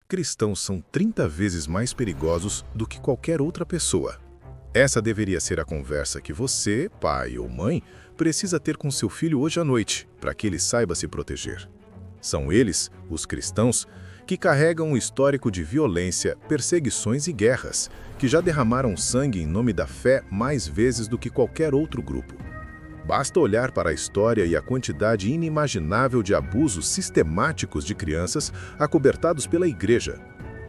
cristãos são 30 vezes mais perigosos do que qualquer outra pessoa. Essa deveria ser a conversa que você, pai ou mãe, precisa ter com seu filho hoje à noite, para que ele saiba se proteger. São eles, os cristãos, que carregam um histórico de violência, perseguições e guerras, que já derramaram sangue em nome da fé mais vezes do que qualquer outro grupo. Basta olhar para a história e a quantidade inimaginável de abusos sistemáticos de crianças acobertados pela igreja.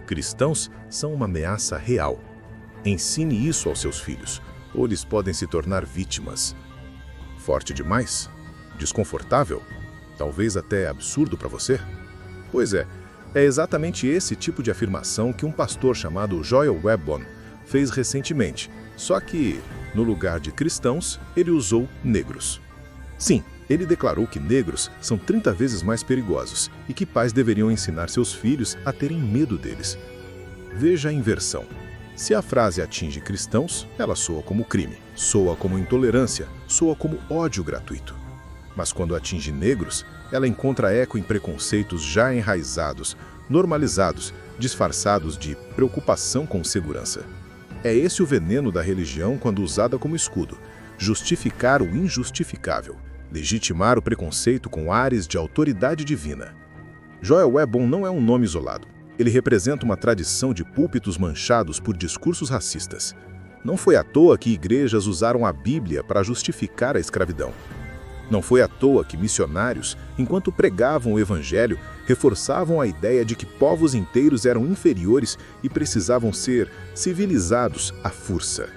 Cristãos são uma ameaça real. Ensine isso aos seus filhos, ou eles podem se tornar vítimas. Forte demais? Desconfortável? Talvez até absurdo para você? Pois é exatamente esse tipo de afirmação que um pastor chamado Joel Webbon fez recentemente, só que, no lugar de cristãos, ele usou negros. Sim, ele declarou que negros são 30 vezes mais perigosos e que pais deveriam ensinar seus filhos a terem medo deles. Veja a inversão. Se a frase atinge cristãos, ela soa como crime, soa como intolerância, soa como ódio gratuito. Mas quando atinge negros, ela encontra eco em preconceitos já enraizados, normalizados, disfarçados de preocupação com segurança. É esse o veneno da religião quando usada como escudo: justificar o injustificável, legitimar o preconceito com ares de autoridade divina. Joel Webbon não é um nome isolado. Ele representa uma tradição de púlpitos manchados por discursos racistas. Não foi à toa que igrejas usaram a Bíblia para justificar a escravidão. Não foi à toa que missionários, enquanto pregavam o Evangelho, reforçavam a ideia de que povos inteiros eram inferiores e precisavam ser civilizados à força.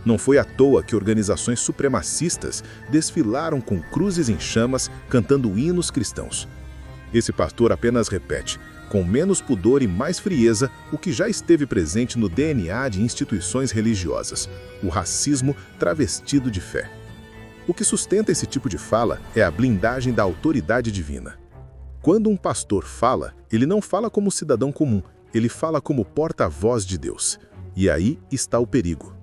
Não foi à toa que organizações supremacistas desfilaram com cruzes em chamas, cantando hinos cristãos. Esse pastor apenas repete, com menos pudor e mais frieza, o que já esteve presente no DNA de instituições religiosas: o racismo travestido de fé. O que sustenta esse tipo de fala é a blindagem da autoridade divina. Quando um pastor fala, ele não fala como cidadão comum, ele fala como porta-voz de Deus. E aí está o perigo.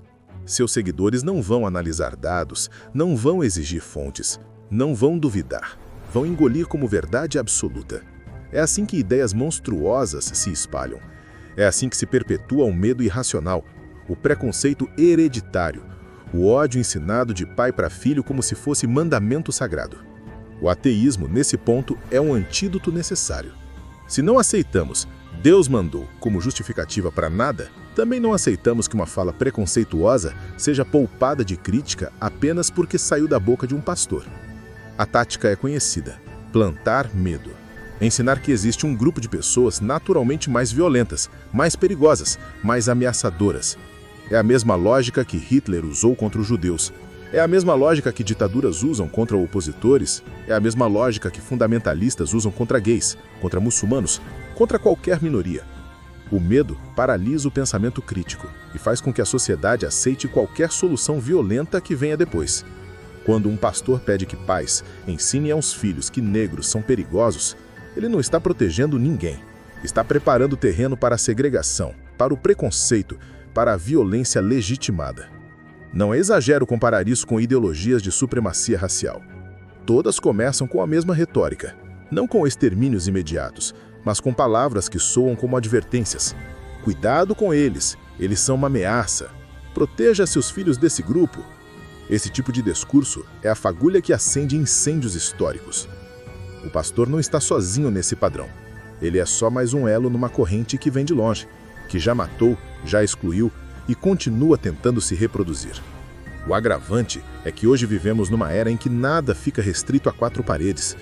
Seus seguidores não vão analisar dados, não vão exigir fontes, não vão duvidar, vão engolir como verdade absoluta. É assim que ideias monstruosas se espalham. É assim que se perpetua o medo irracional, o preconceito hereditário, o ódio ensinado de pai para filho como se fosse mandamento sagrado. O ateísmo, nesse ponto, é um antídoto necessário. Se não aceitamos "Deus mandou" como justificativa para nada, também não aceitamos que uma fala preconceituosa seja poupada de crítica apenas porque saiu da boca de um pastor. A tática é conhecida: plantar medo. Ensinar que existe um grupo de pessoas naturalmente mais violentas, mais perigosas, mais ameaçadoras. É a mesma lógica que Hitler usou contra os judeus. É a mesma lógica que ditaduras usam contra opositores. É a mesma lógica que fundamentalistas usam contra gays, contra muçulmanos, contra qualquer minoria. O medo paralisa o pensamento crítico e faz com que a sociedade aceite qualquer solução violenta que venha depois. Quando um pastor pede que pais ensinem aos filhos que negros são perigosos, ele não está protegendo ninguém. Está preparando o terreno para a segregação, para o preconceito, para a violência legitimada. Não é exagero comparar isso com ideologias de supremacia racial. Todas começam com a mesma retórica, não com extermínios imediatos, mas com palavras que soam como advertências. Cuidado com eles são uma ameaça. Proteja seus filhos desse grupo. Esse tipo de discurso é a fagulha que acende incêndios históricos. O pastor não está sozinho nesse padrão. Ele é só mais um elo numa corrente que vem de longe, que já matou, já excluiu e continua tentando se reproduzir. O agravante é que hoje vivemos numa era em que nada fica restrito a quatro paredes.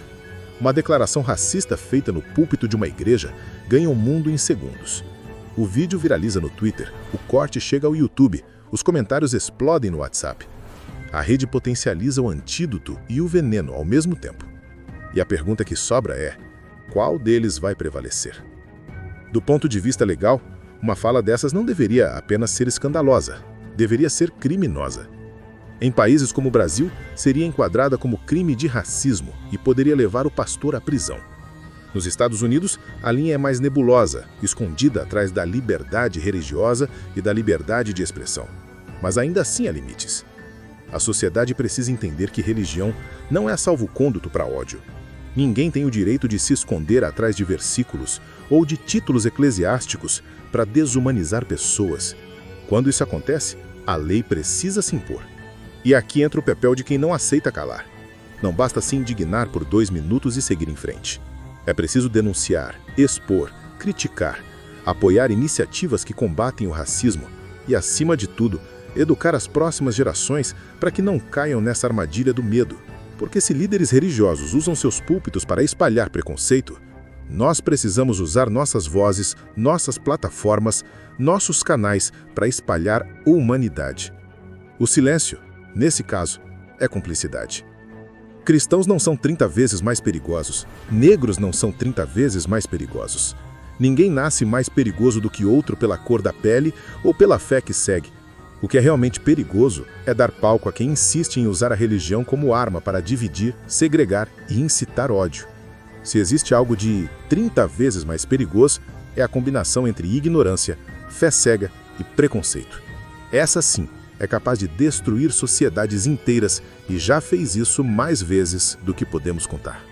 Uma declaração racista feita no púlpito de uma igreja ganha o mundo em segundos. O vídeo viraliza no Twitter, o corte chega ao YouTube, os comentários explodem no WhatsApp. A rede potencializa o antídoto e o veneno ao mesmo tempo. E a pergunta que sobra é: qual deles vai prevalecer? Do ponto de vista legal, uma fala dessas não deveria apenas ser escandalosa, deveria ser criminosa. Em países como o Brasil, seria enquadrada como crime de racismo e poderia levar o pastor à prisão. Nos Estados Unidos, a linha é mais nebulosa, escondida atrás da liberdade religiosa e da liberdade de expressão. Mas ainda assim há limites. A sociedade precisa entender que religião não é salvo-conduto para ódio. Ninguém tem o direito de se esconder atrás de versículos ou de títulos eclesiásticos para desumanizar pessoas. Quando isso acontece, a lei precisa se impor. E aqui entra o papel de quem não aceita calar. Não basta se indignar por 2 minutos e seguir em frente. É preciso denunciar, expor, criticar, apoiar iniciativas que combatem o racismo e, acima de tudo, educar as próximas gerações para que não caiam nessa armadilha do medo. Porque se líderes religiosos usam seus púlpitos para espalhar preconceito, nós precisamos usar nossas vozes, nossas plataformas, nossos canais para espalhar humanidade. O silêncio, nesse caso, é cumplicidade. Cristãos não são 30 vezes mais perigosos, negros não são 30 vezes mais perigosos. Ninguém nasce mais perigoso do que outro pela cor da pele ou pela fé que segue. O que é realmente perigoso é dar palco a quem insiste em usar a religião como arma para dividir, segregar e incitar ódio. Se existe algo de 30 vezes mais perigoso, é a combinação entre ignorância, fé cega e preconceito. Essa sim é capaz de destruir sociedades inteiras e já fez isso mais vezes do que podemos contar.